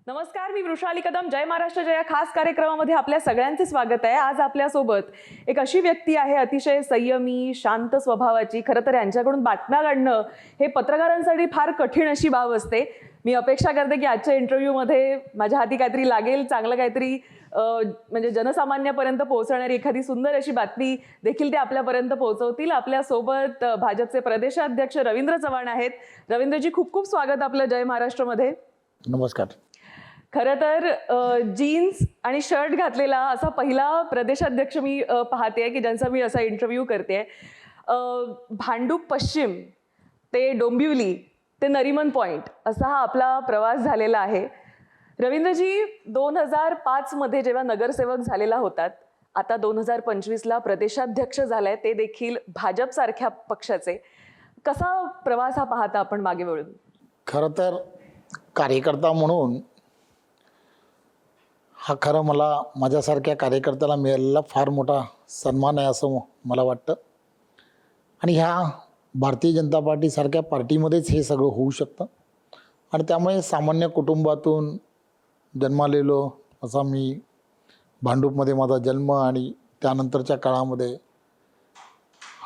नमस्कार, मी वृषाली कदम. जय महाराष्ट्र जय या खास कार्यक्रमामध्ये आपल्या सगळ्यांचे स्वागत आहे. आज आपल्यासोबत एक अशी व्यक्ती आहे अतिशय संयमी, शांत स्वभावाची. खरं तर यांच्याकडून बातम्या काढणं हे पत्रकारांसाठी फार कठीण अशी बाब असते. मी अपेक्षा करते की आजच्या इंटरव्ह्यूमध्ये माझ्या हाती काहीतरी लागेल, चांगलं काहीतरी म्हणजे जनसामान्यापर्यंत पोहोचणारी एखादी सुंदर अशी बातमी देखील ते आपल्यापर्यंत पोहोचवतील. आपल्यासोबत भाजपचे प्रदेशाध्यक्ष रवींद्र चव्हाण आहेत. रवींद्रजी, खूप खूप स्वागत आपलं जय महाराष्ट्रमध्ये. नमस्कार. खरं तर जीन्स आणि शर्ट घातलेला असा पहिला प्रदेशाध्यक्ष मी पाहते की ज्यांचा मी असा इंटरव्ह्यू करते. भांडूप पश्चिम ते डोंबिवली ते नरिमन पॉइंट असा हा आपला प्रवास झालेला आहे. रवींद्रजी, 2005 मध्ये जेव्हा नगरसेवक झालेला होतात, आता 2025ला प्रदेशाध्यक्ष झालाय, ते देखील भाजप सारख्या पक्षाचे. कसा प्रवास हा पाहता आपण मागे वळून? खरं तर कार्यकर्ता म्हणून हा खरं मला माझ्यासारख्या कार्यकर्त्याला मिळालेला फार मोठा सन्मान आहे असं मला वाटतं. आणि ह्या भारतीय जनता पार्टीसारख्या पार्टीमध्येच हे सगळं होऊ शकतं. आणि त्यामुळे सामान्य कुटुंबातून जन्मालेलो असा मी, भांडूपमध्ये माझा जन्म आणि त्यानंतरच्या काळामध्ये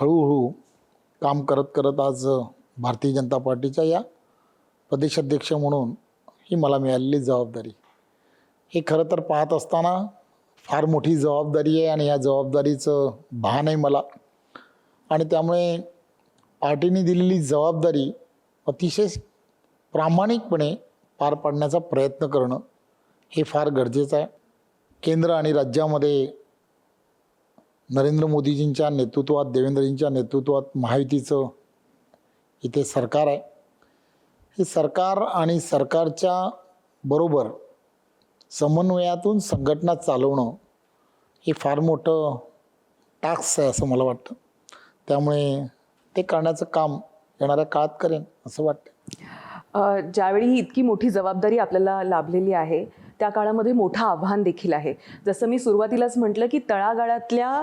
हळूहळू काम करत करत आज भारतीय जनता पार्टीच्या या प्रदेशाध्यक्ष म्हणून ही मला मिळालेली जबाबदारी, हे खरं तर पाहत असताना फार मोठी जबाबदारी आहे. आणि या जबाबदारीचं भान आहे मला. आणि त्यामुळे पार्टीने दिलेली जबाबदारी अतिशय प्रामाणिकपणे पार पाडण्याचा प्रयत्न करणं हे फार गरजेचं आहे. केंद्र आणि राज्यामध्ये नरेंद्र मोदीजींच्या नेतृत्वात, देवेंद्रजींच्या नेतृत्वात महायुतीचं इथे सरकार आहे. हे सरकार आणि सरकारच्या बरोबर समन्वयातून संघटना चालवणं हे फार मोठं टास्क आहे असं मला वाटतं. त्यामुळे ते करण्याचं काम येणाऱ्या काळात करेन असं वाटतं. ज्यावेळी ही इतकी मोठी जबाबदारी आपल्याला लाभलेली आहे, त्या काळामध्ये मोठं आव्हान देखील आहे. जसं मी सुरुवातीलाच म्हटलं की तळागाळातल्या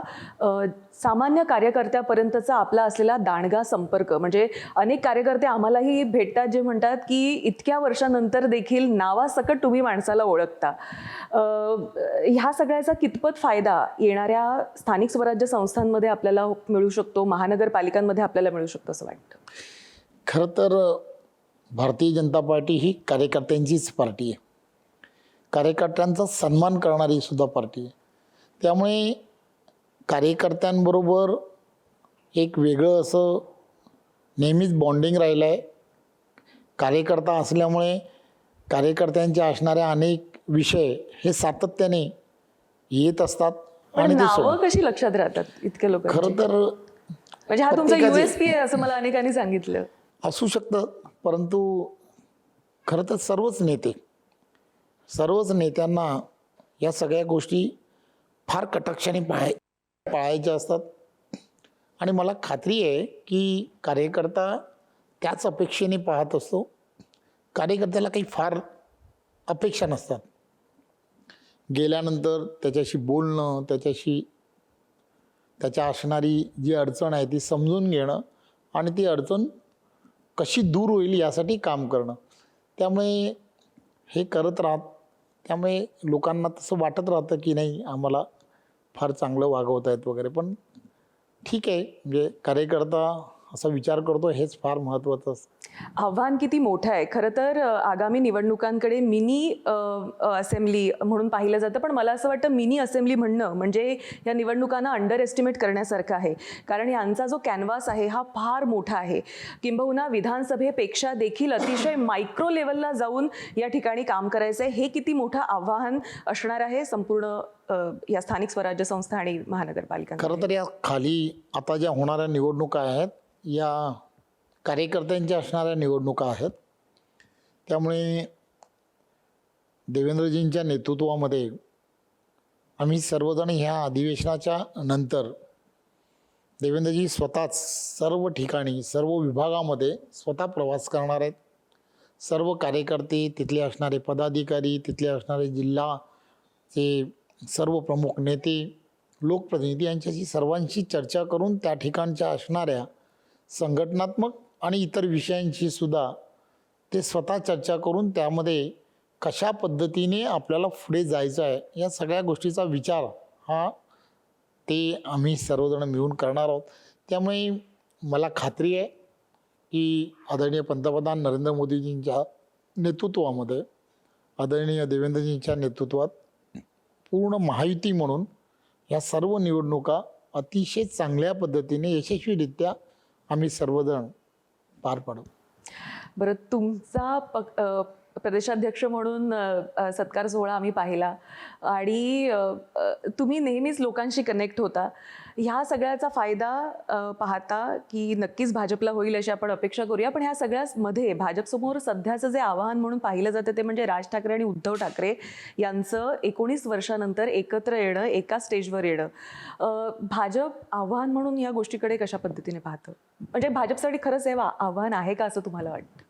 सामान्य कार्यकर्त्यापर्यंतचा आपला असलेला दांडगा संपर्क, म्हणजे अनेक कार्यकर्ते आम्हालाही भेटतात जे म्हणतात की इतक्या वर्षानंतर देखील नावासकट तुम्ही माणसाला ओळखता. ह्या सगळ्याचा कितपत फायदा येणाऱ्या स्थानिक स्वराज्य संस्थांमध्ये आपल्याला मिळू शकतो, महानगरपालिकांमध्ये आपल्याला मिळू शकतो असं वाटतं? खरं तर भारतीय जनता पार्टी ही कार्यकर्त्यांचीच पार्टी आहे. कार्यकर्त्यांचा सन्मान करणारी सुद्धा पार्टी आहे. त्यामुळे कार्यकर्त्यांबरोबर एक वेगळं असं नेहमीच बॉन्डिंग राहिलं आहे. कार्यकर्ता असल्यामुळे कार्यकर्त्यांच्या असणाऱ्या अनेक विषय हे सातत्याने येत असतात. आणि नावं कशी लक्षात राहतात इतक्या लोक? खरं तर म्हणजे हा तुमचा USP आहे असं मला अनेकांनी सांगितलं. असू शकतं, परंतु खरं तर सर्वच नेत्यांना या सगळ्या गोष्टी फार कटाक्षाने पाळायच्या असतात. आणि मला खात्री आहे की कार्यकर्ता त्याच अपेक्षेने पाहत असतो. कार्यकर्त्याला काही फार अपेक्षा नसतात. गेल्यानंतर त्याच्याशी बोलणं, त्याच्या असणारी जी अडचण आहे ती समजून घेणं आणि ती अडचण कशी दूर होईल यासाठी काम करणं. त्यामुळे हे करत त्यामुळे लोकांना तसं वाटत राहतं की नाही, आम्हाला फार चांगलं वागवत आहेत वगैरे. पण ठीक आहे, म्हणजे कार्यकर्ता असा विचार करतो हेच फार महत्त्वाचं असतं. आव्हान किती मोठं आहे. खरं तर आगामी निवडणुकांकडे मिनी असेंब्ली म्हणून पाहिलं जातं, पण मला असं वाटतं मिनी असेंब्ली म्हणणं म्हणजे या निवडणुकांना अंडर एस्टिमेट करण्यासारखं आहे. कारण यांचा जो कॅनव्हास आहे हा फार मोठा आहे. किंबहुना विधानसभेपेक्षा देखील अतिशय मायक्रो लेवलला जाऊन या ठिकाणी काम करायचं आहे. हे किती मोठं आव्हान असणार आहे संपूर्ण या स्थानिक स्वराज्य संस्था आणि महानगरपालिका? खरं तर या खाली आता ज्या होणाऱ्या निवडणुका आहेत या कार्यकर्त्यांच्या असणाऱ्या निवडणुका आहेत. त्यामुळे देवेंद्रजींच्या नेतृत्वामध्ये आम्ही सर्वजण ह्या अधिवेशनाच्या नंतर देवेंद्रजी स्वतःच सर्व ठिकाणी, सर्व विभागामध्ये स्वतः प्रवास करणार आहेत. सर्व कार्यकर्ते, तिथले असणारे पदाधिकारी, तिथले असणारे जिल्हाचे सर्व प्रमुख नेते, लोकप्रतिनिधी यांच्याशी सर्वांशी चर्चा करून त्या ठिकाणच्या असणाऱ्या संघटनात्मक आणि इतर विषयांशी सुद्धा ते स्वतः चर्चा करून त्यामध्ये कशा पद्धतीने आपल्याला पुढे जायचं आहे या सगळ्या गोष्टीचा विचार हा ते आम्ही सर्वजण मिळून करणार आहोत. त्यामुळे मला खात्री आहे की आदरणीय पंतप्रधान नरेंद्र मोदीजींच्या नेतृत्वामध्ये, आदरणीय देवेंद्रजींच्या नेतृत्वात पूर्ण महायुती म्हणून या सर्व निवडणुका अतिशय चांगल्या पद्धतीने यशस्वीरित्या आम्ही सर्वजण पार पाडू. बरं, तुमचा प्रदेशाध्यक्ष म्हणून सत्कार सोहळा आम्ही पाहिला आणि तुम्ही नेहमीच लोकांशी कनेक्ट होता. ह्या सगळ्याचा फायदा पाहता की नक्कीच भाजपला होईल अशी आपण अपेक्षा करूया. पण ह्या सगळ्यामध्ये भाजपसमोर सध्याचं जे आव्हान म्हणून पाहिलं जातं ते म्हणजे राज ठाकरे आणि उद्धव ठाकरे यांचं 19 वर्षानंतर एकत्र येणं, एका स्टेजवर येणं. भाजप आव्हान म्हणून या गोष्टीकडे कशा पद्धतीने पाहतं? म्हणजे भाजपसाठी खरंच हे आव्हान आहे का असं तुम्हाला वाटतं?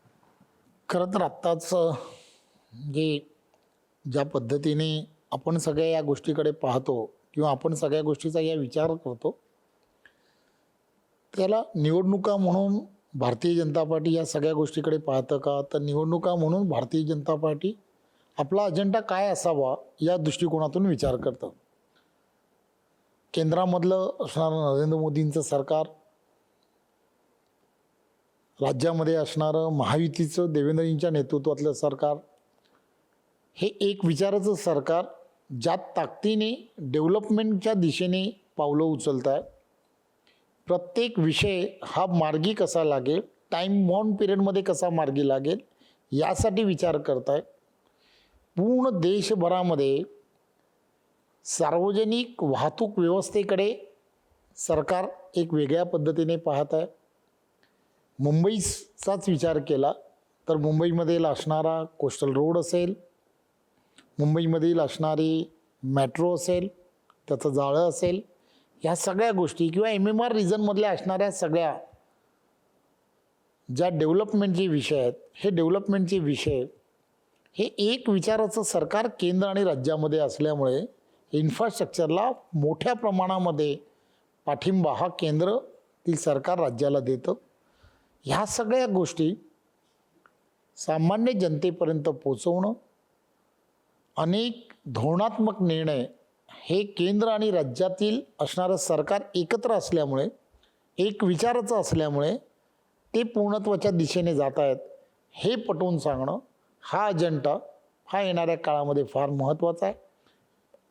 खरं तर आत्ताच जे ज्या पद्धतीने आपण सगळ्या या गोष्टीकडे पाहतो किंवा आपण सगळ्या गोष्टीचा या विचार करतो, त्याला निवडणुका म्हणून भारतीय जनता पार्टी या सगळ्या गोष्टीकडे पाहतं का? तर निवडणुका म्हणून भारतीय जनता पार्टी आपला अजेंडा काय असावा या दृष्टिकोनातून विचार करतं. केंद्रामधलं असणारं नरेंद्र मोदींचं सरकार, राज्यामध्ये असणारं महायुतीचं देवेंद्रजींच्या नेतृत्वातलं सरकार, हे एक विचाराचं सरकार ज्या ताकदीने डेव्हलपमेंटच्या दिशेने पावलं उचलत आहे. प्रत्येक विषय हा मार्गी कसा लागेल, टाईम बाउंड पिरियडमध्ये कसा मार्गी लागेल यासाठी विचार करत आहे. पूर्ण देशभरामध्ये सार्वजनिक वाहतूक व्यवस्थेकडे सरकार एक वेगळ्या पद्धतीने पाहत आहे. मुंबईचाच विचार केला तर मुंबईमधील असणारा कोस्टल रोड असेल, मुंबईमधील असणारी मेट्रो असेल, त्याचं जाळं असेल, ह्या सगळ्या गोष्टी किंवा MMR रिजनमधल्या असणाऱ्या सगळ्या ज्या डेव्हलपमेंटचे विषय आहेत, हे डेव्हलपमेंटचे विषय हे एक विचाराचं सरकार केंद्र आणि राज्यामध्ये असल्यामुळे इन्फ्रास्ट्रक्चरला मोठ्या प्रमाणामध्ये पाठिंबा हा केंद्रातील सरकार राज्याला देतं. ह्या सगळ्या गोष्टी सामान्य जनतेपर्यंत पोचवणं, अनेक धोरणात्मक निर्णय हे केंद्र आणि राज्यातील असणारं सरकार एकत्र असल्यामुळे, एक विचाराचं असल्यामुळे ते पूर्णत्वाच्या दिशेने जात आहेत हे पटवून सांगणं, हा अजेंडा हा येणाऱ्या काळामध्ये फार महत्त्वाचा आहे.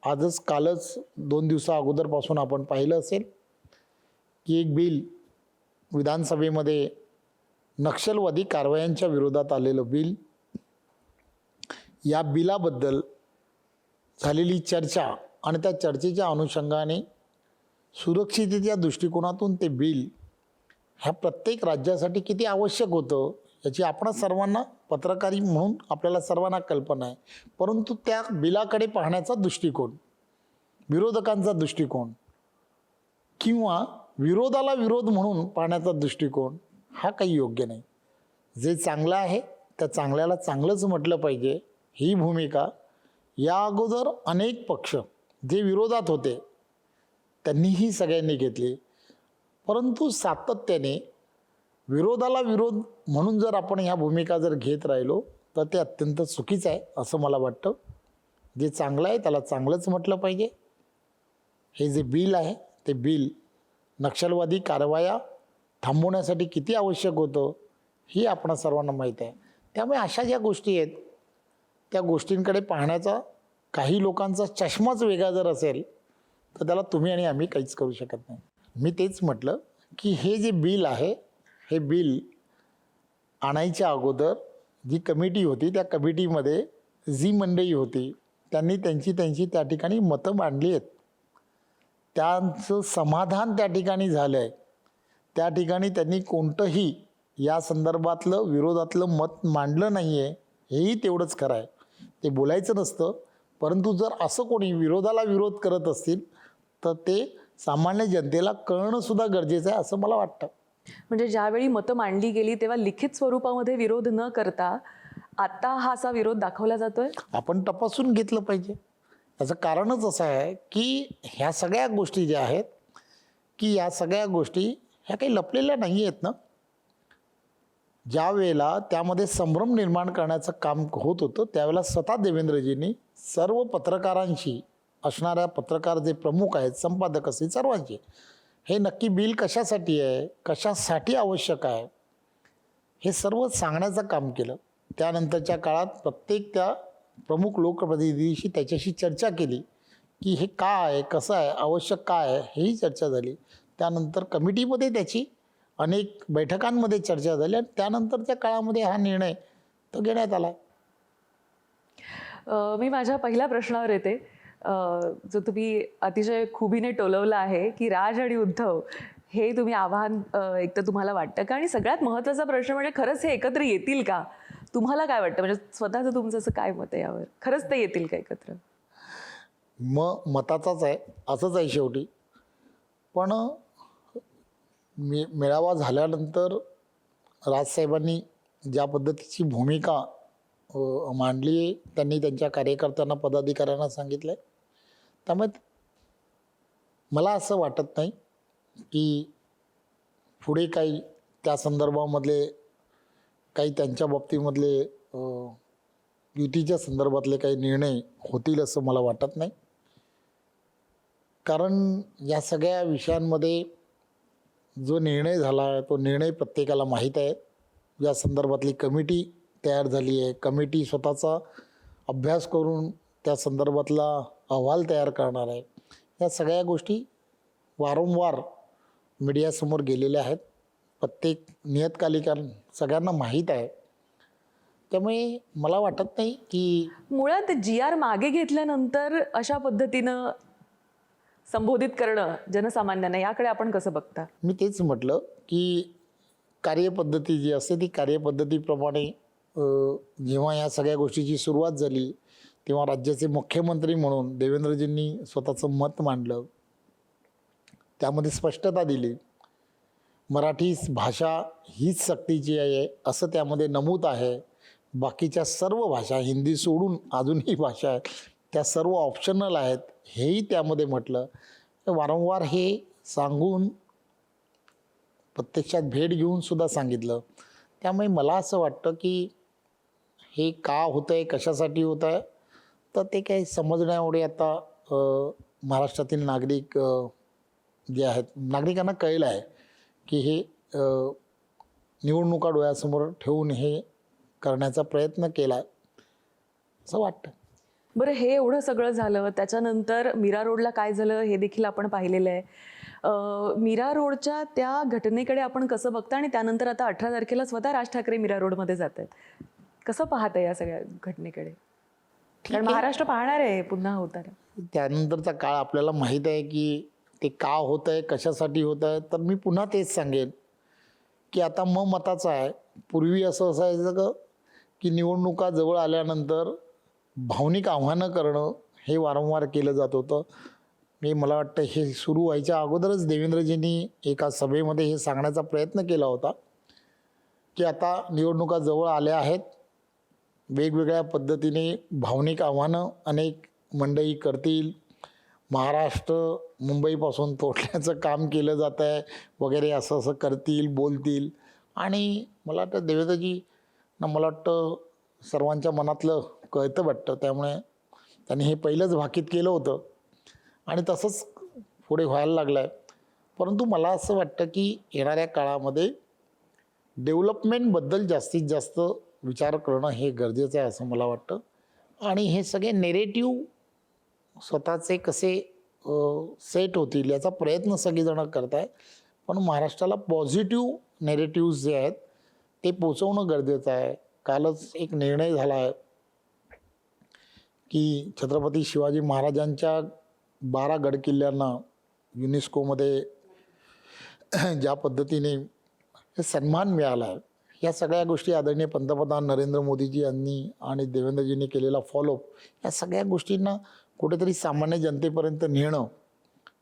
आजच कालच 2 दिवसा अगोदरपासून आपण पाहिलं असेल की एक बिल विधानसभेमध्ये नक्षलवादी कारवायांच्या विरोधात आलेलं बिल, या बिलाबद्दल झालेली चर्चा आणि त्या चर्चेच्या अनुषंगाने सुरक्षिततेच्या दृष्टिकोनातून ते बिल ह्या प्रत्येक राज्यासाठी किती आवश्यक होतं याची आपण सर्वांना, पत्रकारी म्हणून आपल्याला सर्वांना कल्पना आहे. परंतु त्या बिलाकडे पाहण्याचा दृष्टिकोन, विरोधकांचा दृष्टिकोन किंवा विरोधाला विरोध म्हणून पाहण्याचा दृष्टिकोन हा काही योग्य नाही. जे चांगलं आहे त्या चांगल्याला चांगलंच म्हटलं पाहिजे, ही भूमिका या अगोदर अनेक पक्ष जे विरोधात होते त्यांनीही सगळ्यांनी घेतली. परंतु सातत्याने विरोधाला विरोध म्हणून जर आपण ह्या भूमिका जर घेत राहिलो तर ते अत्यंत चुकीचं आहे असं मला वाटतं. जे चांगलं आहे त्याला चांगलंच म्हटलं पाहिजे. हे जे बिल आहे ते बिल नक्षलवादी कारवाया थांबवण्यासाठी किती आवश्यक होतं ही आपण सर्वांना माहीत आहे. त्यामुळे अशा ज्या गोष्टी आहेत त्या गोष्टींकडे पाहण्याचा काही लोकांचा चष्माच वेगळा जर असेल तर त्याला तुम्ही आणि आम्ही काहीच करू शकत नाही. मी तेच म्हटलं की हे जे बिल आहे हे बिल आणायच्या अगोदर जी कमिटी होती त्या कमिटीमध्ये जी मंडळी होती त्यांनी त्यांची त्या ठिकाणी मतं मांडली आहेत. त्यांचं समाधान त्या ठिकाणी झालं आहे. त्या ठिकाणी त्यांनी कोणतंही या संदर्भातलं विरोधातलं मत मांडलं नाही आहे, हेही तेवढंच खरं आहे. ते बोलायचं नसतं, परंतु जर असं कोणी विरोधाला विरोध करत असतील तर ते सामान्य जनतेला कळणंसुद्धा गरजेचं आहे असं मला वाटतं. म्हणजे ज्यावेळी मतं मांडली गेली तेव्हा लिखित स्वरूपामध्ये विरोध न करता आता हा असा विरोध दाखवला जातोय. आपण तपासून घेतलं पाहिजे. याचं कारणच असं आहे की ह्या सगळ्या गोष्टी ज्या आहेत की या सगळ्या गोष्टी ह्या काही लपलेल्या नाही आहेत ना. ज्या वेळेला त्यामध्ये संभ्रम निर्माण करण्याचं काम होत होतं त्यावेळेला स्वतः देवेंद्रजींनी सर्व पत्रकारांशी, असणाऱ्या पत्रकार जे प्रमुख आहेत, संपादक असतील, सर्वांची हे नक्की बिल कशासाठी आहे, कशासाठी आवश्यक आहे, हे सर्व सांगण्याचं काम केलं. त्यानंतरच्या काळात प्रत्येक त्या प्रमुख लोकप्रतिनिधीशी त्याच्याशी चर्चा केली की हे का आहे, कसं आहे, आवश्यक काय आहे, हेही चर्चा झाली. त्यानंतर कमिटीमध्ये त्याची अनेक बैठकांमध्ये चर्चा झाली आणि त्यानंतरच्या काळामध्ये हा निर्णय तो घेण्यात आला. मी माझ्या पहिल्या प्रश्नावर येते, जो तुम्ही अतिशय खुबीने टोलवला आहे की राज आणि उद्धव हे तुम्ही आव्हान एक तर तुम्हाला वाटतं का, आणि सगळ्यात महत्त्वाचा प्रश्न म्हणजे खरंच हे एकत्र येतील का? तुम्हाला काय वाटतं, म्हणजे स्वतःचं तुमचं असं काय मत आहे यावर, खरंच ते येतील का एकत्र? मताचाच आहे, असंच आहे शेवटी. पण मेळावा झाल्यानंतर राजसाहेबांनी ज्या पद्धतीची भूमिका मांडली आहे, त्यांनी त्यांच्या कार्यकर्त्यांना, पदाधिकाऱ्यांना सांगितलं आहे. त्यामुळे मला असं वाटत नाही की पुढे काही त्या संदर्भामधले काही त्यांच्या बाबतीमधले युतीच्या संदर्भातले काही निर्णय होतील असं मला वाटत नाही. कारण या सगळ्या विषयांमध्ये जो निर्णय झाला आहे तो निर्णय प्रत्येकाला माहीत आहे. या संदर्भातली कमिटी तयार झाली आहे, कमिटी स्वतःचा अभ्यास करून त्या संदर्भातला अहवाल तयार करणार आहे. या सगळ्या गोष्टी वारंवार मीडियासमोर गेलेल्या आहेत, प्रत्येक नियतकालिकां सगळ्यांना माहीत आहे. त्यामुळे मला वाटत नाही की मुळात GR मागे घेतल्यानंतर अशा पद्धतीनं संबोधित करणं जनसामान्यांना, याकडे आपण कसं बघता? मी तेच म्हटलं की कार्यपद्धती जी असते ती कार्यपद्धतीप्रमाणे जेव्हा या सगळ्या गोष्टीची सुरुवात झाली तेव्हा राज्याचे मुख्यमंत्री म्हणून देवेंद्रजींनी स्वतःचं मत मांडलं, त्यामध्ये स्पष्टता दिली. मराठी भाषा हीच सक्तीची आहे असं त्यामध्ये नमूद आहे. बाकीच्या सर्व भाषा, हिंदी सोडून अजूनही भाषा आहेत, त्या सर्व ऑप्शनल आहेत हेही त्यामध्ये म्हटलं. वारंवार हे सांगून, प्रत्यक्षात भेट घेऊन सुद्धा सांगितलं. त्यामुळे मला असं वाटतं की हे का होतं आहे, कशासाठी होतं आहे, तर ते काही समजण्याएवढे आता महाराष्ट्रातील नागरिक जे आहेत, नागरिकांना कळलं आहे की हे निवडणुका डोळ्यासमोर ठेवून हे करण्याचा प्रयत्न केला आहे असं वाटतं. बरं, हे एवढं सगळं झालं, त्याच्यानंतर मीरा रोडला काय झालं हे देखील आपण पाहिलेलं आहे. मीरा रोडच्या त्या घटनेकडे आपण कसं बघता, आणि त्यानंतर आता 18 तारखेला स्वतः राज ठाकरे मीरा रोडमध्ये जात आहेत, कसं पाहता या सगळ्या घटनेकडे? कारण महाराष्ट्र पाहणार आहे पुन्हा होताना. त्यानंतरचा काळ आपल्याला माहीत आहे की ते का होत आहे, कशासाठी होत आहे. तर मी पुन्हा तेच सांगेन की आता मताचं आहे. पूर्वी असं असायचं की निवडणुका जवळ आल्यानंतर भावनिक आव्हानं करणं हे वारंवार केलं जात होतं. मला वाटतं हे सुरू व्हायच्या अगोदरच देवेंद्रजींनी एका सभेमध्ये हे सांगण्याचा प्रयत्न केला होता की आता निवडणुका जवळ आल्या आहेत, वेगवेगळ्या पद्धतीने भावनिक आव्हानं अनेक मंडळी करतील, महाराष्ट्र मुंबईपासून तोडण्याचं काम केलं जात आहे वगैरे, असं असं करतील, बोलतील. आणि मला वाटतं देवेंद्रजींना, मला वाटतं सर्वांच्या मनातलं कळतं वाटतं, त्यामुळे त्यांनी हे पहिलंच भाकीत केलं होतं आणि तसंच पुढे व्हायला लागलं आहे. परंतु मला असं वाटतं की येणाऱ्या काळामध्ये डेव्हलपमेंटबद्दल जास्तीत जास्त विचार करणं हे गरजेचं आहे असं मला वाटतं. आणि हे सगळे नेरेटिव्ह स्वतःचे कसे सेट होतील याचा प्रयत्न सगळेजणं करत आहे. पण महाराष्ट्राला पॉझिटिव्ह नेरेटिव्ज जे आहेत ते पोचवणं गरजेचं आहे. कालच एक निर्णय झाला आहे की छत्रपती शिवाजी महाराजांच्या 12 गडकिल्ल्यांना युनेस्कोमध्ये ज्या पद्धतीने सन्मान मिळाला आहे, या सगळ्या गोष्टी आदरणीय पंतप्रधान नरेंद्र मोदीजी यांनी आणि देवेंद्रजींनी केलेला फॉलोअप, या सगळ्या गोष्टींना कुठेतरी सामान्य जनतेपर्यंत नेणं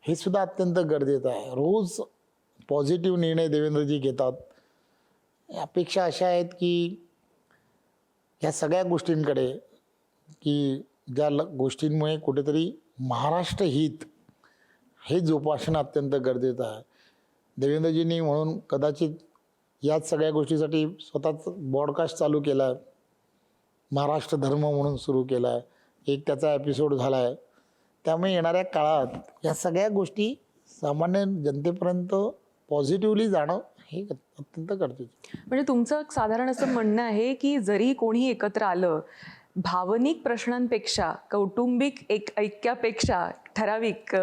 हे सुद्धा अत्यंत गरजेचं आहे. रोज पॉझिटिव्ह निर्णय देवेंद्रजी घेतात. अपेक्षा अशा आहेत की ह्या सगळ्या गोष्टींकडे, की ज्या गोष्टींमुळे कुठेतरी महाराष्ट्र हित हे जोपासणं अत्यंत गरजेचं आहे. देवेंद्रजींनी म्हणून कदाचित याच सगळ्या गोष्टीसाठी स्वतःच ब्रॉडकास्ट चालू केला आहे, महाराष्ट्र धर्म म्हणून सुरू केला आहे, एक त्याचा एपिसोड झाला आहे. त्यामुळे येणाऱ्या काळात या सगळ्या गोष्टी सामान्य जनतेपर्यंत पॉझिटिव्हली जाणं हे अत्यंत गरजेचं. म्हणजे तुमचं साधारण असं म्हणणं आहे की जरी कोणी एकत्र आलं, भावनिक प्रश्नांपेक्षा कौटुंबिक ऐक्यापेक्षा ठराविक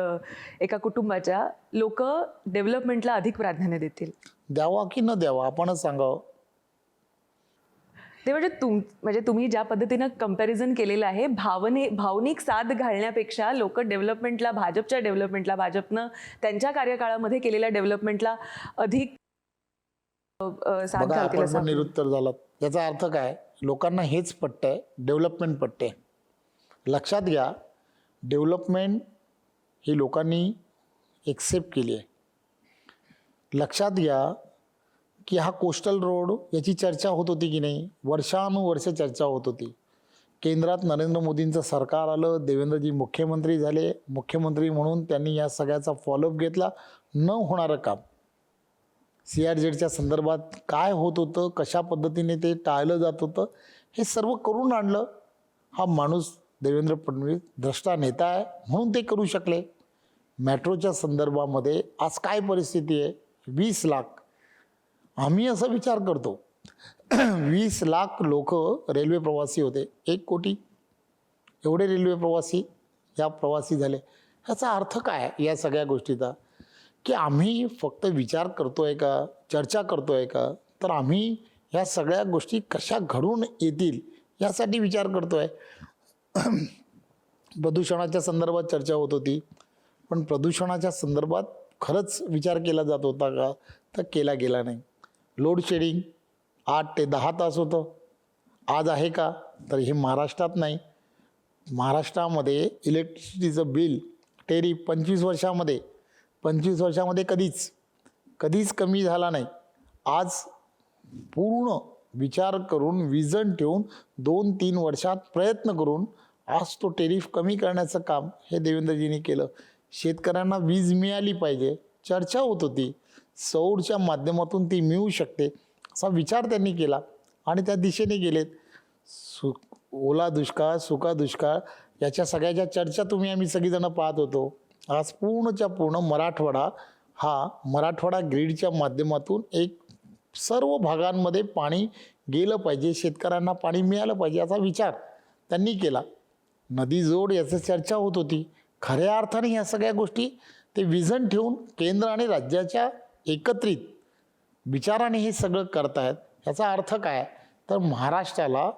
एका कुटुंबाच्या लोक डेव्हलपमेंटला अधिक प्राधान्य देतील. द्यावा की न द्यावा आपणच सांगावं. ते म्हणजे तुम्ही ज्या पद्धतीनं कंपॅरिझन केलेलं आहे, भावनिक साथ घालण्यापेक्षा लोक डेव्हलपमेंटला, भाजपच्या डेव्हलपमेंटला, भाजपनं त्यांच्या कार्यकाळामध्ये केलेल्या डेव्हलपमेंटला अधिक साथ बघा, घालतील आपण असं पण निरुत्तर झालात. याचा अर्थ काय? लोकांना हेच पटतंय, डेव्हलपमेंट पटते. लक्षात घ्या, डेव्हलपमेंट ही लोकांनी एक्सेप्ट केली आहे. लक्षात घ्या की हा कोस्टल रोड याची चर्चा होत होती की नाही, वर्षानुवर्ष चर्चा होत होती. केंद्रात नरेंद्र मोदींचं सरकार आलं, देवेंद्रजी मुख्यमंत्री झाले. मुख्यमंत्री म्हणून त्यांनी या सगळ्याचा फॉलोअप घेतला. न होणारं काम CRZच्या संदर्भात काय होत होतं, कशा पद्धतीने ते टाळलं जात होतं, हे सर्व करून आणलं. हा माणूस देवेंद्र फडणवीस द्रष्टा नेता आहे म्हणून ते करू शकले. मेट्रोच्या संदर्भामध्ये आज काय परिस्थिती आहे? 20 लाख, आम्ही असा विचार करतो 20 लाख लोक रेल्वे प्रवासी होते. 1 कोटी एवढे रेल्वे प्रवासी या प्रवासी झाले. ह्याचा अर्थ काय या सगळ्या गोष्टीचा? की आम्ही फक्त विचार करतोय का, चर्चा करतोय का, तर आम्ही ह्या सगळ्या गोष्टी कशा घडून येतील यासाठी विचार करतोय. प्रदूषणाच्या संदर्भात चर्चा होत होती, पण प्रदूषणाच्या संदर्भात खरंच विचार केला जात होता का? तर केला गेला नाही. लोड शेडिंग 8 ते 10 तास होतं, आज आहे का? तर हे महाराष्ट्रात नाही. महाराष्ट्रामध्ये इलेक्ट्रिसिटीचं बिल टेरिफ 25 वर्षामध्ये कधीच कमी झाला नाही. आज पूर्ण विचार करून, विजन ठेवून 2-3 वर्षात प्रयत्न करून आज तो टेरिफ कमी करण्याचं काम हे देवेंद्रजींनी केलं. शेतकऱ्यांना वीज मिळाली पाहिजे, चर्चा होत होती. सौरच्या माध्यमातून ती मिळू शकते असा विचार त्यांनी केला आणि त्या दिशेने गेलेत. ओला दुष्काळ, सुका दुष्काळ याच्या सगळ्याच्या चर्चा आम्ही सगळीजणं पाहत होतो. आज पूर्णच्या पूर्ण मराठवाडा ग्रीडच्या माध्यमातून एक सर्व भागांमध्ये पाणी गेलं पाहिजे, शेतकऱ्यांना पाणी मिळालं पाहिजे याचा विचार त्यांनी केला. नदी जोड याची चर्चा होत होती. खऱ्या अर्थाने या सगळ्या गोष्टी ते विजन ठेवून केंद्र आणि राज्याच्या एकत्रित विचाराने हे सगळं करतायत. याचा अर्थ काय? तर महाराष्ट्राला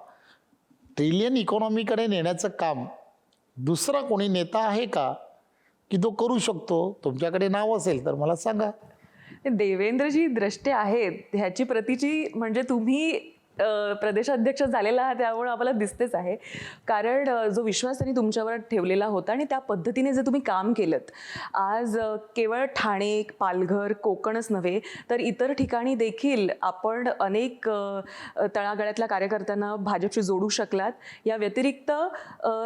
ट्रिलियन इकॉनॉमीकडे नेण्याचं काम दुसरा कोणी नेता आहे का की तो करू शकतो? तुमच्याकडे नाव असेल तर मला सांगा. देवेंद्रजी द्रष्टे आहेत ह्याची प्रतीची म्हणजे तुम्ही प्रदेशाध्यक्ष झालेला आहात त्यामुळे आम्हाला दिसतेच आहे. कारण जो विश्वास त्यांनी तुमच्यावर ठेवलेला होता आणि त्या पद्धतीने जे तुम्ही काम केलं, आज केवळ ठाणे, पालघर, कोकणच नव्हे तर इतर ठिकाणी देखील आपण अनेक तळागाळातल्या कार्यकर्त्यांना भाजपशी जोडू शकलात. या व्यतिरिक्त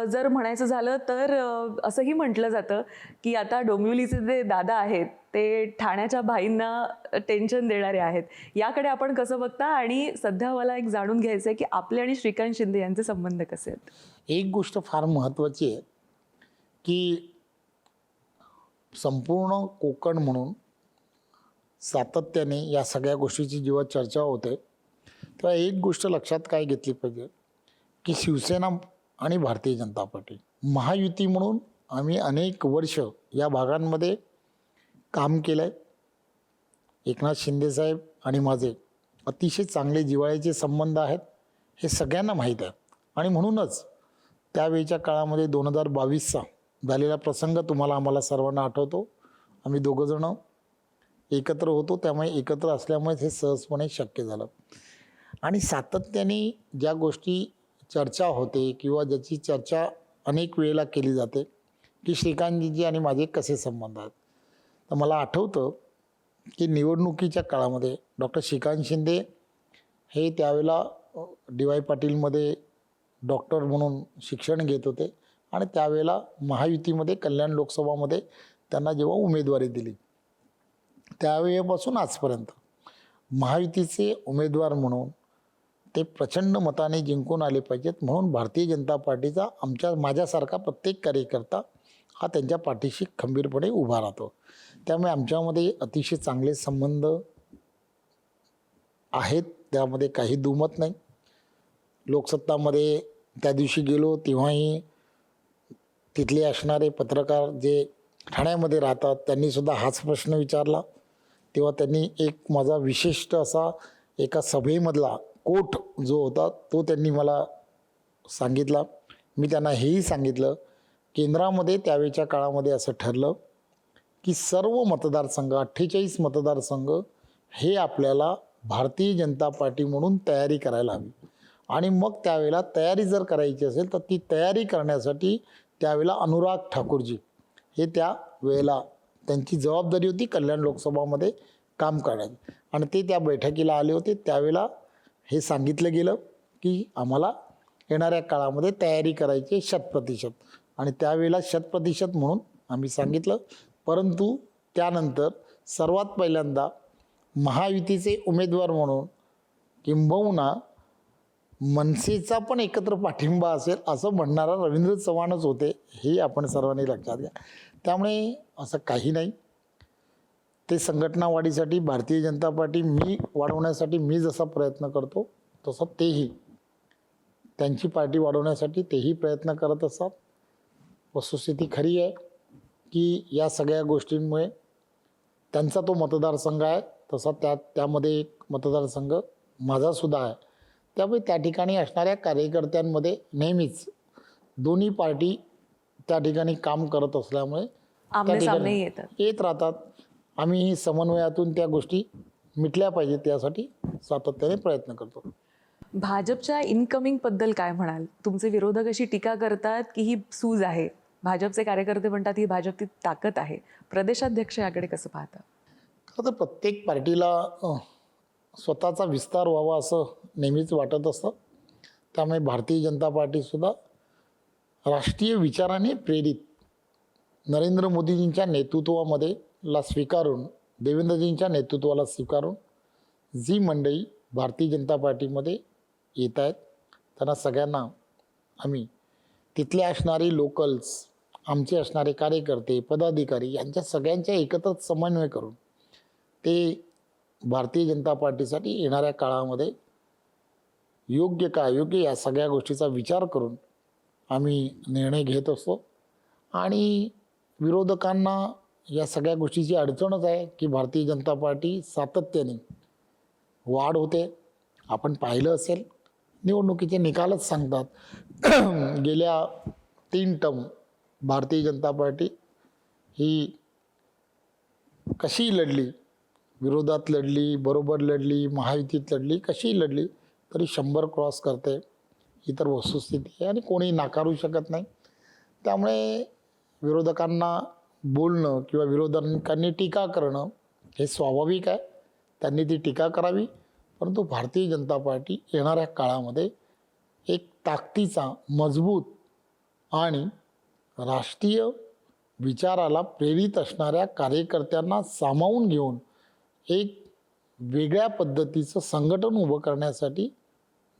जर म्हणायचं झालं तर असंही म्हटलं जातं की आता डोंबिवलीचे जे दादा आहेत ते ठाण्याच्या भाईंना टेन्शन देणारे आहेत. याकडे आपण कसं बघता? आणि सध्या मला एक जाणून घ्यायचं आहे की आपले आणि श्रीकांत शिंदे यांचे संबंध कसे आहेत? एक गोष्ट फार महत्त्वाची आहे की संपूर्ण कोकण म्हणून सातत्याने या सगळ्या गोष्टीची जेव्हा चर्चा होते तेव्हा एक गोष्ट लक्षात काय घेतली पाहिजे की शिवसेना आणि भारतीय जनता पार्टी महायुती म्हणून आम्ही अनेक वर्ष या भागांमध्ये काम केलं आहे. एकनाथ शिंदेसाहेब आणि माझे अतिशय चांगले जिव्हाळ्याचे संबंध आहेत हे सगळ्यांना माहीत आहे. आणि म्हणूनच त्यावेळच्या काळामध्ये 2022चा झालेला प्रसंग आम्हाला सर्वांना आठवतो. आम्ही दोघंजणं एकत्र होतो, त्यामुळे एकत्र असल्यामुळे हे सहजपणे शक्य झालं. आणि सातत्याने ज्या गोष्टी चर्चा होते किंवा ज्याची चर्चा अनेक वेळेला केली जाते की श्रीकांतजी आणि माझे कसे संबंध आहेत, तर मला आठवतं की निवडणुकीच्या काळामध्ये डॉक्टर श्रीकांत शिंदे हे त्यावेळेला DY पाटीलमध्ये डॉक्टर म्हणून शिक्षण घेत होते आणि त्यावेळेला महायुतीमध्ये कल्याण लोकसभामध्ये त्यांना जेव्हा उमेदवारी दिली त्यावेळेपासून आजपर्यंत महायुतीचे उमेदवार म्हणून ते प्रचंड मताने जिंकून आले पाहिजेत. म्हणून भारतीय जनता पार्टीचा माझ्यासारखा प्रत्येक कार्यकर्ता हा त्यांच्या पाठीशी खंबीरपणे उभा राहतो. त्यामुळे आमच्यामध्ये अतिशय चांगले संबंध आहेत, त्यामध्ये काही दुमत नाही. लोकसत्तामध्ये त्या दिवशी गेलो तेव्हाही तिथले असणारे पत्रकार जे ठाण्यामध्ये राहतात त्यांनीसुद्धा हाच प्रश्न विचारला. तेव्हा त्यांनी एक माझा विशिष्ट असा एका सभेमधला कोट जो होता तो त्यांनी मला सांगितला. मी त्यांना हेही सांगितलं, केंद्रामध्ये त्यावेळच्या काळामध्ये असं ठरलं की सर्व मतदारसंघ 48 मतदारसंघ हे आपल्याला भारतीय जनता पार्टी म्हणून तयारी करायला हवी. आणि मग त्यावेळेला तयारी जर करायची असेल तर ती तयारी करण्यासाठी त्यावेळेला अनुराग ठाकूरजी हे त्या वेळेला त्यांची जबाबदारी होती कल्याण लोकसभामध्ये काम करण्याची. आणि ते त्या बैठकीला आले होते. त्यावेळेला हे सांगितलं गेलं की आम्हाला येणाऱ्या काळामध्ये तयारी करायची 100%. आणि त्यावेळेला 100% म्हणून आम्ही सांगितलं. परंतु त्यानंतर सर्वात पहिल्यांदा महायुतीचे उमेदवार म्हणून किंबहुना मनसेचा पण एकत्र पाठिंबा असेल असं म्हणणारा रवींद्र चव्हाणच होते, हे आपण सर्वांनी लक्षात घ्या. त्यामुळे असं काही नाही. ते संघटना वाढीसाठी भारतीय जनता पार्टी मी वाढवण्यासाठी मी जसा प्रयत्न करतो तसं तेही त्यांची पार्टी वाढवण्यासाठी तेही प्रयत्न करत असतात. वस्तुस्थिती खरी आहे की या सगळ्या गोष्टींमुळे त्यांचा तो मतदारसंघ आहे तसा त्यामध्ये एक मतदारसंघ माझासुद्धा आहे. त्यामुळे त्या ठिकाणी असणाऱ्या कार्यकर्त्यांमध्ये नेहमीच दोन्ही पार्टी त्या ठिकाणी काम करत असल्यामुळे त्या ठिकाणी येत राहतात. आम्ही समन्वयातून त्या गोष्टी मिटल्या पाहिजेत यासाठी सातत्याने प्रयत्न करतो. भाजपच्या इनकमिंगबद्दल काय म्हणाल? तुमचे विरोधक अशी टीका करतात की ही सूज आहे, भाजपचे कार्यकर्ते म्हणतात ही भाजपची ताकद आहे. प्रदेशाध्यक्ष याकडे कसं पाहता? खरं तर प्रत्येक पार्टीला स्वतःचा विस्तार व्हावा असं नेहमीच वाटत असतं. त्यामुळे भारतीय जनता पार्टीसुद्धा राष्ट्रीय विचाराने प्रेरित नरेंद्र मोदीजींच्या नेतृत्वामध्ये स्वीकारून, देवेंद्रजींच्या नेतृत्वाला स्वीकारून जी मंडळी भारतीय जनता पार्टीमध्ये येत आहेत त्यांना सगळ्यांना आम्ही तिथले असणारे लोकल्स, आमचे असणारे कार्यकर्ते, पदाधिकारी यांच्या सगळ्यांच्या एकत्र समन्वय करून ते भारतीय जनता पार्टीसाठी येणाऱ्या काळामध्ये योग्य का अयोग्य या सगळ्या गोष्टीचा विचार करून आम्ही निर्णय घेत असतो. आणि विरोधकांना या सगळ्या गोष्टीची अडचणच आहे की भारतीय जनता पार्टी सातत्याने वाढ होते. आपण पाहिलं असेल निवडणुकीचे निकालच सांगतात गेल्या 3 टर्म भारतीय जनता पार्टी ही कशी लढली, विरोधात लढली, बरोबर लढली, महायुतीत लढली, कशी लढली तरी 100 क्रॉस करते. ही तर वस्तुस्थिती आहे आणि कोणी नाकारू शकत नाही. त्यामुळे विरोधकांना बोलणं किंवा विरोधकांनी टीका करणं हे स्वाभाविक आहे. त्यांनी ती टीका करावी. परंतु भारतीय जनता पार्टी येणाऱ्या काळामध्ये एक ताकदीचा, मजबूत आणि राष्ट्रीय विचाराला प्रेरित असणाऱ्या कार्यकर्त्यांना सामावून घेऊन एक वेगळ्या पद्धतीचं संघटन उभं करण्यासाठी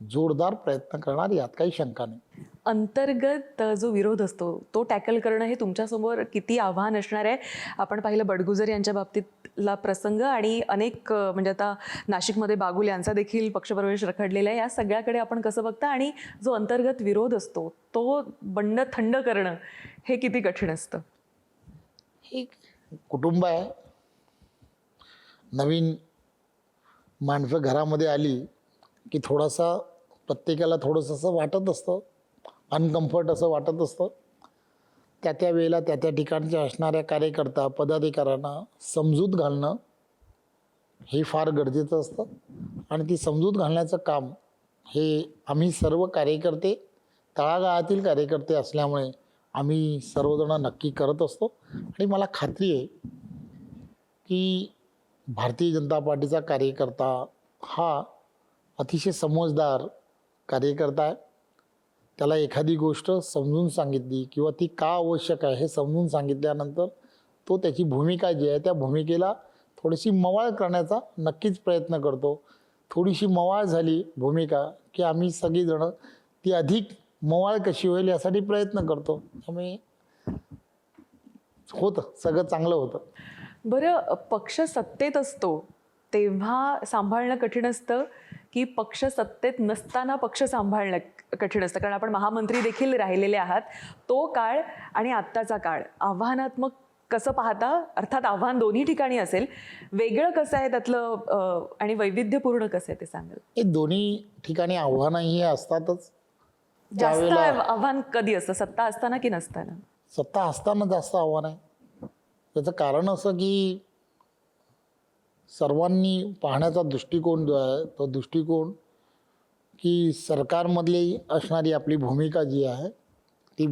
जोरदार प्रयत्न करणार, यात काही शंका नाही. अंतर्गत जो विरोध असतो तो टॅकल करणं हे तुमच्यासमोर किती आव्हान असणार आहे? आपण पाहिलं बडगुजर यांच्या बाबतीतला प्रसंग आणि अनेक म्हणजे आता नाशिकमध्ये बागुल यांचा देखील पक्षप्रवेश रखडलेला आहे. या सगळ्याकडे आपण कसं बघता? आणि जो अंतर्गत विरोध असतो तो बंड थंड करणं हे किती कठीण असतं? हे कुटुंब आहे. नवीन माणसं घरामध्ये आली की थोडासा प्रत्येकाला थोडंसं असं वाटत असतं, अनकम्फर्ट असं वाटत असतं. त्या वेळेला त्या ठिकाणच्या असणाऱ्या कार्यकर्ता, पदाधिकाऱ्यांना समजूत घालणं हे फार गरजेचं असतं. आणि ती समजूत घालण्याचं काम हे आम्ही सर्व कार्यकर्ते, तळागाळातील कार्यकर्ते असल्यामुळे आम्ही सर्वजण नक्की करत असतो. आणि मला खात्री आहे की भारतीय जनता पार्टीचा कार्यकर्ता हा अतिशय समजदार कार्यकर्ता आहे. त्याला एखादी गोष्ट समजून सांगितली किंवा ती का आवश्यक आहे हे समजून सांगितल्यानंतर तो त्याची भूमिका जी आहे त्या भूमिकेला थोडीशी मवाळ करण्याचा नक्कीच प्रयत्न करतो. थोडीशी मवाळ झाली भूमिका की आम्ही सगळीजणं ती अधिक मवाळ कशी होईल यासाठी प्रयत्न करतो. त्यामुळे होतं, सगळं चांगलं होतं. बरं, पक्ष सत्तेत असतो तेव्हा सांभाळणं कठीण असतं की पक्ष सत्तेत नसताना पक्ष सांभाळणं कठीण असतं? कारण आपण महामंत्री देखील राहिलेले आहात. तो काळ आणि आत्ताचा काळ आव्हानात्मक कसं पाहता? अर्थात आव्हान दोन्ही ठिकाणी असेल, वेगळं कसं आहे त्यातलं आणि वैविध्यपूर्ण कसं आहे ते सांगाल? हे दोन्ही ठिकाणी आव्हानंही असतातच. जास्त त्यावेळेला आव्हान कधी असतं, सत्ता असताना की नसताना? सत्ता असताना जास्त आव्हान आहे. त्याचं कारण असं की सर्वांनी पाहण्याचा दृष्टिकोन जो आहे तो दृष्टिकोन की सरकारमधली असणारी आपली भूमिका जी आहे ती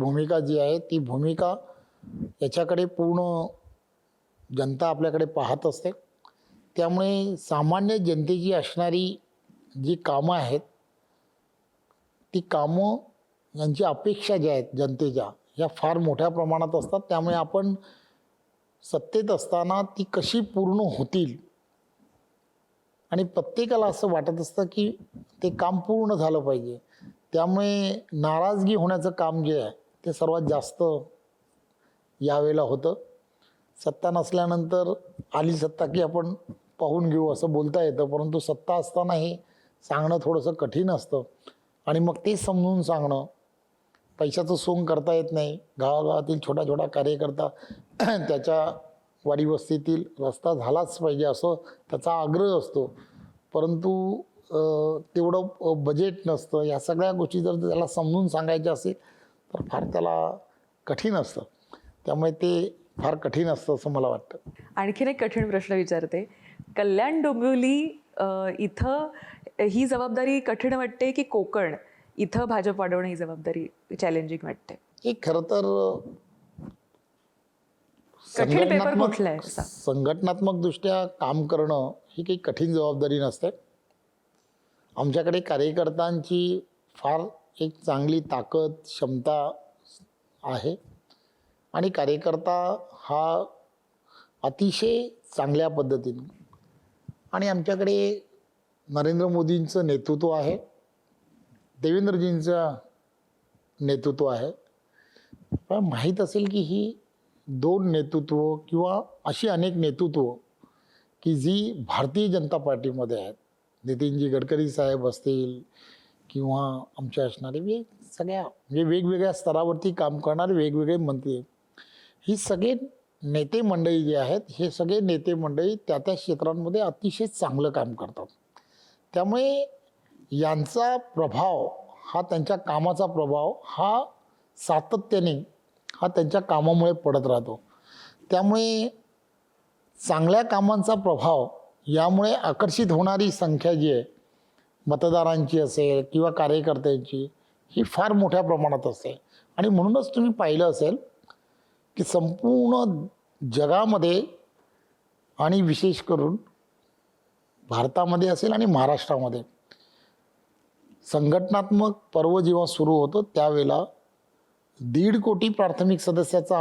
भूमिका याच्याकडे पूर्ण जनता आपल्याकडे पाहत असते. त्यामुळे सामान्य जनतेची असणारी जी कामं आहेत ती कामं यांची अपेक्षा ज्या आहेत जनतेच्या ह्या फार मोठ्या प्रमाणात असतात. त्यामुळे आपण सत्तेत असताना ती कशी पूर्ण होतील आणि प्रत्येकाला असं वाटत असतं की ते काम पूर्ण झालं पाहिजे. त्यामुळे नाराजगी होण्याचं काम जे आहे ते सर्वात जास्त यावेळेला होतं. सत्ता नसल्यानंतर आली सत्ता की आपण पाहून घेऊ असं बोलता येतं, परंतु सत्ता असताना हे सांगणं थोडंसं कठीण असतं. आणि मग ते समजून सांगणं, पैशाचं सोंग करता येत नाही. गावागावातील छोटा छोटा कार्यकर्ता त्याच्या वाडी वस्तीतील रस्ता झालाच पाहिजे असं त्याचा आग्रह असतो, परंतु तेवढं बजेट नसतं. या सगळ्या गोष्टी जर त्याला समजून सांगायच्या असेल तर फार त्याला कठीण असतं. त्यामुळे ते फार कठीण असतं असं मला वाटतं. आणखीन एक कठीण प्रश्न विचारते. कल्याण डोंबिवली इथं ही जबाबदारी कठीण वाटते की कोकण इथं भाजप वाढवणं ही जबाबदारी चॅलेंजिंग वाटते? हे खरं तर कठीण पेपर कुठला आहे असा? संघटनात्मक दृष्ट्या काम करणं ही काही कठीण जबाबदारी नसते. आमच्याकडे कार्यकर्त्यांची फार एक चांगली ताकद क्षमता आहे आणि कार्यकर्ता हा अतिशय चांगल्या पद्धतीने आणि आमच्याकडे नरेंद्र मोदींचं नेतृत्व आहे, देवेंद्रजींचं नेतृत्व आहे. पण माहीत असेल की ही दोन नेतृत्व किंवा अशी अनेक नेतृत्व की जी भारतीय जनता पार्टीमध्ये आहेत. नितीनजी गडकरी साहेब असतील किंवा आमच्या असणारे सगळ्या म्हणजे वेगवेगळ्या स्तरावरती काम करणारे वेगवेगळे मंत्री, ही सगळे नेते मंडळी जे आहेत हे सगळे नेते मंडळी त्या त्या क्षेत्रांमध्ये अतिशय चांगलं काम करतात. त्यामुळे यांचा प्रभाव हा त्यांच्या कामाचा प्रभाव हा सातत्याने हा त्यांच्या कामामुळे पडत राहतो. त्यामुळे चांगल्या कामांचा प्रभाव यामुळे आकर्षित होणारी संख्या जी आहे मतदारांची असेल किंवा कार्यकर्त्यांची ही फार मोठ्या प्रमाणात असते. आणि म्हणूनच तुम्ही पाहिलं असेल की संपूर्ण जगामध्ये आणि विशेष करून भारतामध्ये असेल आणि महाराष्ट्रामध्ये संघटनात्मक पर्व जेव्हा सुरू होतं त्यावेळेला 1.5 कोटी प्राथमिक सदस्याचं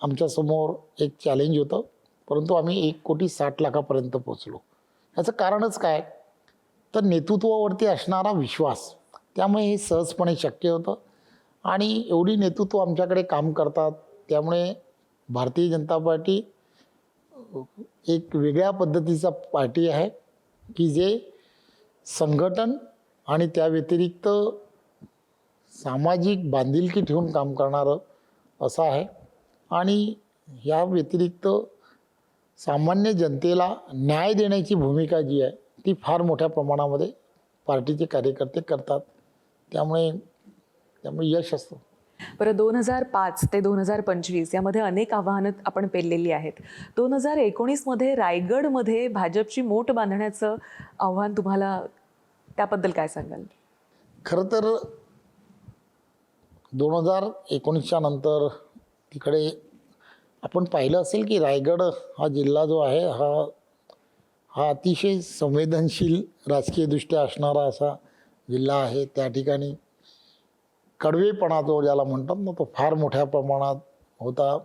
आमच्यासमोर एक चॅलेंज होतं, परंतु आम्ही 1,60,00,000 पोचलो. याचं कारणच काय तर नेतृत्वावरती असणारा विश्वास. त्यामुळे हे सहजपणे शक्य होतं आणि एवढी नेतृत्व आमच्याकडे काम करतात. त्यामुळे भारतीय जनता पार्टी एक वेगळ्या पद्धतीचा पार्टी आहे की जे संघटन आणि त्या व्यतिरिक्त सामाजिक बांधिलकी ठेवून काम करणारं असं आहे. आणि या व्यतिरिक्त सामान्य जनतेला न्याय देण्याची भूमिका जी आहे ती फार मोठ्या प्रमाणामध्ये पार्टीचे कार्यकर्ते करतात. त्यामुळे यश असतं. बरं, 2005 ते 2025 यामध्ये अनेक आव्हानं आपण पेललेली आहेत. 2019मध्ये रायगडमध्ये भाजपची मोट बांधण्याचं आव्हान तुम्हाला, त्याबद्दल काय सांगाल? खरं तर 2019च्या नंतर तिकडे आपण पाहिलं असेल की रायगड हा जिल्हा जो आहे हा अतिशय संवेदनशील राजकीयदृष्ट्या असणारा असा जिल्हा आहे. त्या ठिकाणी कडवेपणा जो ज्याला म्हणतात ना तो फार मोठ्या प्रमाणात होता.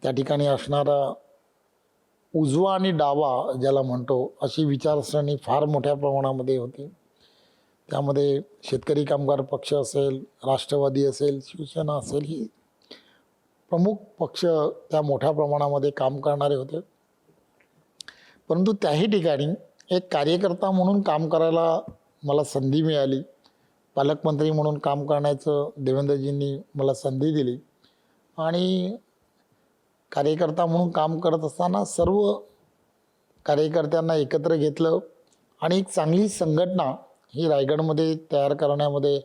त्या ठिकाणी असणारा उजवा आणि डावा ज्याला म्हणतो अशी विचारसरणी फार मोठ्या प्रमाणामध्ये होती. त्यामध्ये शेतकरी कामगार पक्ष असेल, राष्ट्रवादी असेल, शिवसेना असेल, ही प्रमुख पक्ष त्या मोठ्या प्रमाणामध्ये काम करणारे होते. परंतु त्याही ठिकाणी एक कार्यकर्ता म्हणून काम करायला मला संधी मिळाली. पालकमंत्री म्हणून काम करण्याचं देवेंद्रजींनी मला संधी दिली आणि कार्यकर्ता म्हणून काम करत असताना सर्व कार्यकर्त्यांना एकत्र घेतलं आणि एक चांगली संघटना ही रायगडमध्ये तयार करण्यामध्ये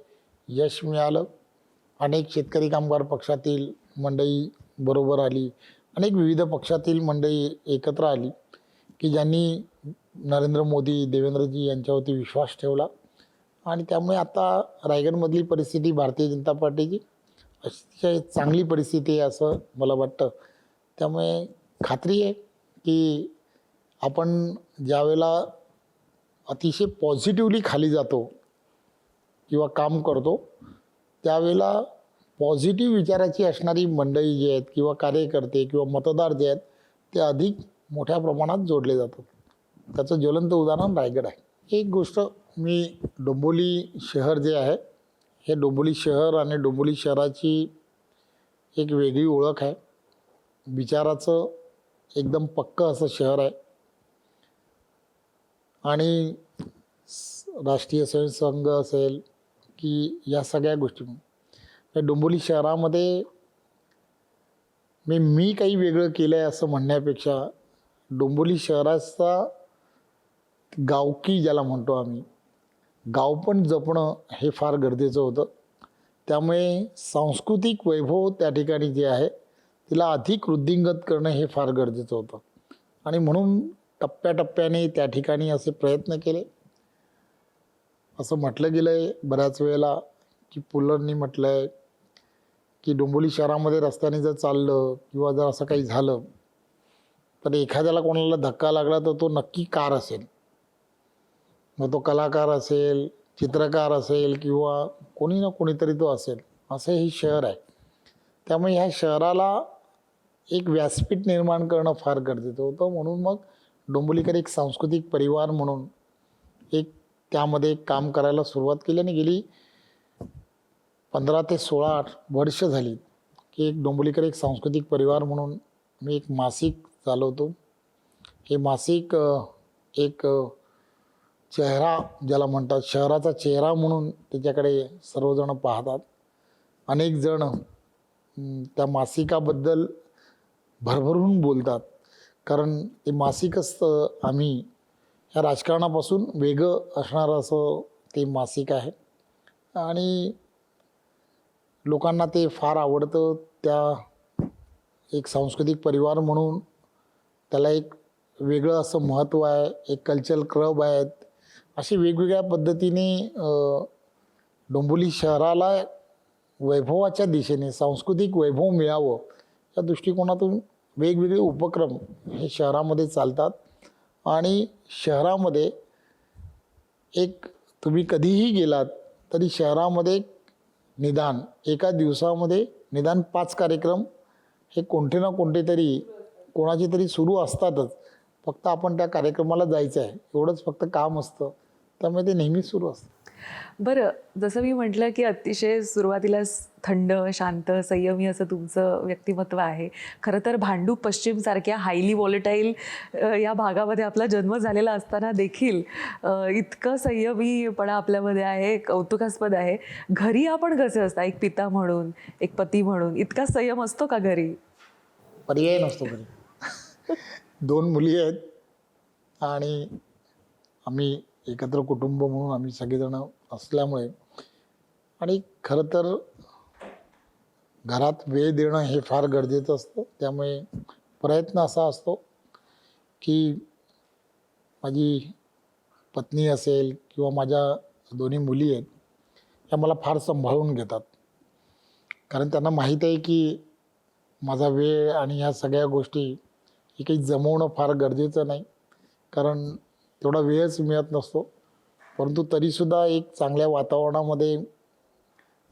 यश मिळालं. अनेक शेतकरी कामगार पक्षातील मंडळी बरोबर आली, अनेक विविध पक्षातील मंडळी एकत्र आली की ज्यांनी नरेंद्र मोदी, देवेंद्रजी यांच्यावरती विश्वास ठेवला आणि त्यामुळे आता रायगडमधली परिस्थिती भारतीय जनता पार्टीची अतिशय चांगली परिस्थिती आहे असं मला वाटतं. त्यामुळे खात्री आहे की आपण ज्यावेळेला अतिशय पॉझिटिव्हली खाली जातो किंवा काम करतो त्यावेळेला पॉझिटिव्ह विचाराची असणारी मंडळी जी आहेत किंवा कार्यकर्ते किंवा मतदार जे आहेत ते अधिक मोठ्या प्रमाणात जोडले जातात. त्याचं ज्वलंत उदाहरण रायगड आहे. एक गोष्ट मी डोंबिवली शहर जे आहे हे डोंबिवली शहर आणि डोंबिवली शहराची एक वेगळी ओळख आहे. विचाराचं एकदम पक्कं असं शहर आहे आणि राष्ट्रीय स्वयंसंघ असेल की या सगळ्या गोष्टी या डोंबिवली शहरामध्ये मी काही वेगळं केलं आहे असं म्हणण्यापेक्षा डोंबिवली शहराचा गावकी ज्याला म्हणतो आम्ही गाव पण जपणं हे फार गरजेचं होतं. त्यामुळे सांस्कृतिक वैभव त्या ठिकाणी जे आहे तिला अधिक वृद्धिंगत करणं हे फार गरजेचं होतं आणि म्हणून टप्प्याटप्प्याने त्या ठिकाणी असे प्रयत्न केले. असं म्हटलं गेलं आहे बऱ्याच वेळेला की पुलंनी म्हटलं आहे की डोंबिवली शहरामध्ये रस्त्याने जर चाललं किंवा जर असं काही झालं तर एखाद्याला कोणाला धक्का लागला तर तो नक्की कार असेल, मग तो कलाकार असेल, चित्रकार असेल किंवा कोणी ना कोणीतरी तो असेल, असं हे शहर आहे. त्यामुळे ह्या शहराला एक व्यासपीठ निर्माण करणं फार गरजेचं होतं. म्हणून मग डोंबिवलीकर एक सांस्कृतिक परिवार म्हणून एक त्यामध्ये काम करायला सुरुवात केली आणि गेली 15 ते 16 वर्ष झाली की एक डोंबिवलीकर एक सांस्कृतिक परिवार म्हणून मी एक मासिक चालवतो. हे मासिक एक चेहरा ज्याला म्हणतात, शहराचा चेहरा म्हणून त्याच्याकडे सर्वजण पाहतात. अनेक जण त्या मासिकाबद्दल भरभरून बोलतात कारण ते मासिकच आम्ही ह्या राजकारणापासून वेगळं असणारं असं ते मासिक आहे आणि लोकांना ते फार आवडतं. त्या एक सांस्कृतिक परिवार म्हणून त्याला एक वेगळं असं महत्त्व आहे. एक कल्चरल क्लब आहेत. अशी वेगवेगळ्या पद्धतीने डोंबिवली शहराला वैभवाच्या दिशेने सांस्कृतिक वैभव मिळावं या दृष्टिकोनातून वेगवेगळे उपक्रम हे शहरामध्ये चालतात आणि शहरामध्ये एक तुम्ही कधीही गेलात तरी शहरामध्ये निदान एका दिवसामध्ये निदान 5 कार्यक्रम हे कोणते ना कोणते तरी कोणाचे तरी सुरू असतातच. फक्त आपण त्या कार्यक्रमाला जायचं आहे एवढंच फक्त काम असतं. त्यामुळे ते नेहमीच सुरू असतं. बरं, जसं मी म्हटलं की अतिशय सुरुवातीला थंड, शांत, संयमी असं तुमचं व्यक्तिमत्व आहे. खरं तर भांडूप पश्चिमसारख्या हायली व्हॉलेटाईल या भागामध्ये आपला जन्म झालेला असताना देखील इतकं संयमीपणा आपल्यामध्ये आहे, कौतुकास्पद आहे. घरी आपण कसे असता, एक पिता म्हणून, एक पती म्हणून इतका संयम असतो का घरी? पर्याय नसतो घरी. 2 मुली आहेत आणि आम्ही एकत्र कुटुंब म्हणून आम्ही सगळेजण असल्यामुळे आणि खरं तर घरात वेळ देणं हे फार गरजेचं असतं. त्यामुळे प्रयत्न असा असतो की माझी पत्नी असेल किंवा माझ्या 2 मुली आहेत त्या मला फार सांभाळून घेतात कारण त्यांना माहीत आहे की माझा वेळ आणि ह्या सगळ्या गोष्टी हे काही जमवणं फार गरजेचं नाही कारण तेवढा वेळच मिळत नसतो. परंतु तरीसुद्धा एक चांगल्या वातावरणामध्ये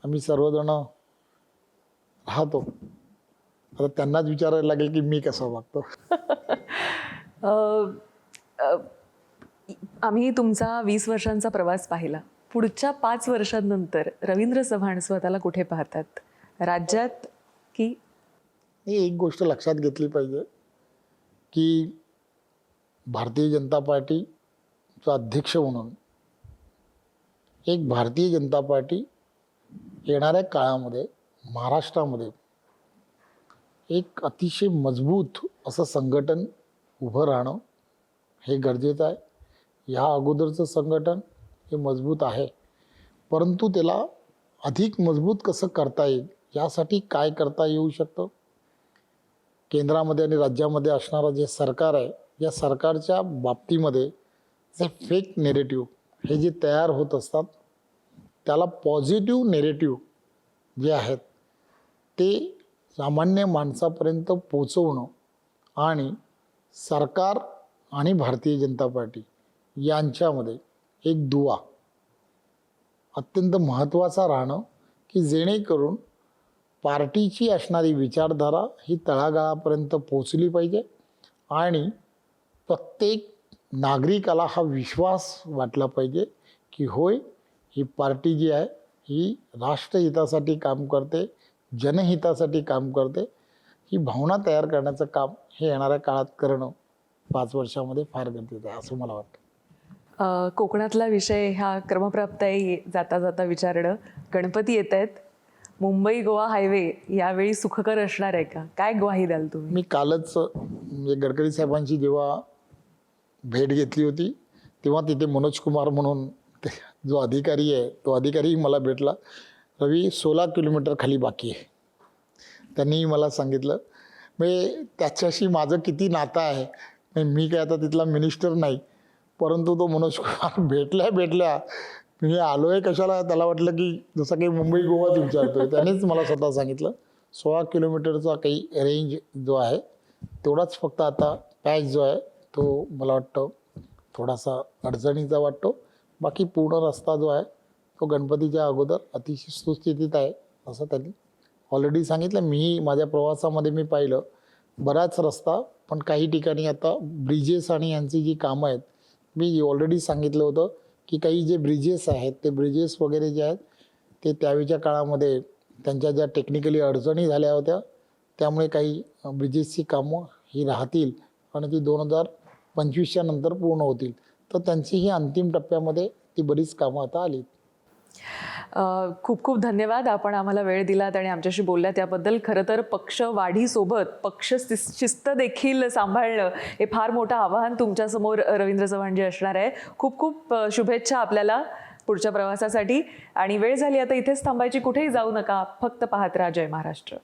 आम्ही सर्वजण राहतो. आता त्यांनाच विचारायला लागेल की मी कसं वागतो. अ, अ, आम्ही तुमचा 20 वर्षांचा प्रवास पाहिला. पुढच्या 5 वर्षांनंतर रवींद्र चव्हाण स्वतःला कुठे पाहतात? राज्यात की ही एक गोष्ट लक्षात घेतली पाहिजे की भारतीय जनता पार्टीचा अध्यक्ष म्हणून एक भारतीय जनता पार्टी येणाऱ्या काळामध्ये महाराष्ट्रामध्ये एक अतिशय मजबूत असं संघटन उभं राहणं हे गरजेचं आहे. ह्या अगोदरचं संघटन हे मजबूत आहे, परंतु त्याला अधिक मजबूत कसं करता येईल यासाठी काय करता येऊ शकतं. केंद्रामध्ये आणि राज्यामध्ये असणारं जे सरकार आहे, या सरकारच्या बाबतीमध्ये जे फेक नेरेटिव्ह हे जे तयार होत असतात त्याला पॉझिटिव्ह नेरेटिव्ह जे आहेत ते सामान्य माणसापर्यंत पोचवणं आणि सरकार आणि भारतीय जनता पार्टी यांच्यामध्ये एक दुवा अत्यंत महत्त्वाचा राहणं की जेणेकरून पार्टीची असणारी विचारधारा ही तळागाळापर्यंत पोचली पाहिजे आणि प्रत्येक नागरिकाला हा विश्वास वाटला पाहिजे की होय, ही पार्टी जी आहे ही राष्ट्रहितासाठी काम करते, जनहितासाठी काम करते. ही भावना तयार करण्याचं काम हे येणाऱ्या काळात करणं 5 वर्षामध्ये फार गरजेचं आहे असं मला वाटतं. कोकणातला विषय हा क्रमप्राप्त आहे जाता जाता विचारणं. गणपती येत आहेत. मुंबई गोवा हायवे यावेळी सुखकर असणार आहे का? काय ग्वाही द्याल तुम्ही? मी कालच म्हणजे गडकरी साहेबांची जेव्हा भेट घेतली होती तेव्हा तिथे मनोज कुमार म्हणून जो अधिकारी आहे तो अधिकारीही मला भेटला. रवी 16 किलोमीटर खाली बाकी आहे. त्यांनी मला सांगितलं म्हणजे त्याच्याशी माझं किती नातं आहे. म्हणजे मी काय आता तिथला मिनिस्टर नाही, परंतु तो मनोज कुमार भेटल्या मी आलो आहे कशाला, त्याला वाटलं की जसं काही मुंबई गोवाच विचारतोय. त्यानेच मला स्वतः सांगितलं 16 किलोमीटरचा काही रेंज जो आहे तेवढाच फक्त आता पॅच जो आहे तो मला वाटतं थोडासा अडचणीचा वाटतो. बाकी पूर्ण रस्ता जो आहे तो गणपतीच्या अगोदर अतिशय सुस्थितीत आहे असं त्यांनी ऑलरेडी सांगितलं. मीही माझ्या प्रवासामध्ये मी पाहिलं बराच रस्ता, पण काही ठिकाणी आता ब्रिजेस आणि यांची जी कामं आहेत, मी ऑलरेडी सांगितलं होतं की काही जे ब्रिजेस आहेत ते ब्रिजेस वगैरे जे आहेत ते त्यावेळच्या काळामध्ये त्यांच्या ज्या टेक्निकली अडचणी झाल्या होत्या त्यामुळे काही ब्रिजेसची कामं ही राहतील आणि ती 2025च्या नंतर पूर्ण होतील. तर त्यांची ही अंतिम टप्प्यामध्ये ती बरीच कामं आता आली. खूप खूप धन्यवाद. आपण आम्हाला वेळ दिलात आणि आमच्याशी बोलल्या त्याबद्दल. खरं तर पक्ष वाढीसोबत पक्ष शिस्त देखील सांभाळणं हे फार मोठं आव्हान तुमच्यासमोर रवींद्र चव्हाणजी असणार आहे. खूप खूप शुभेच्छा आपल्याला पुढच्या प्रवासासाठी. आणि वेळ झाली आता इथेच थांबायची. कुठेही जाऊ नका. फक्त पाहत राहा जय महाराष्ट्र.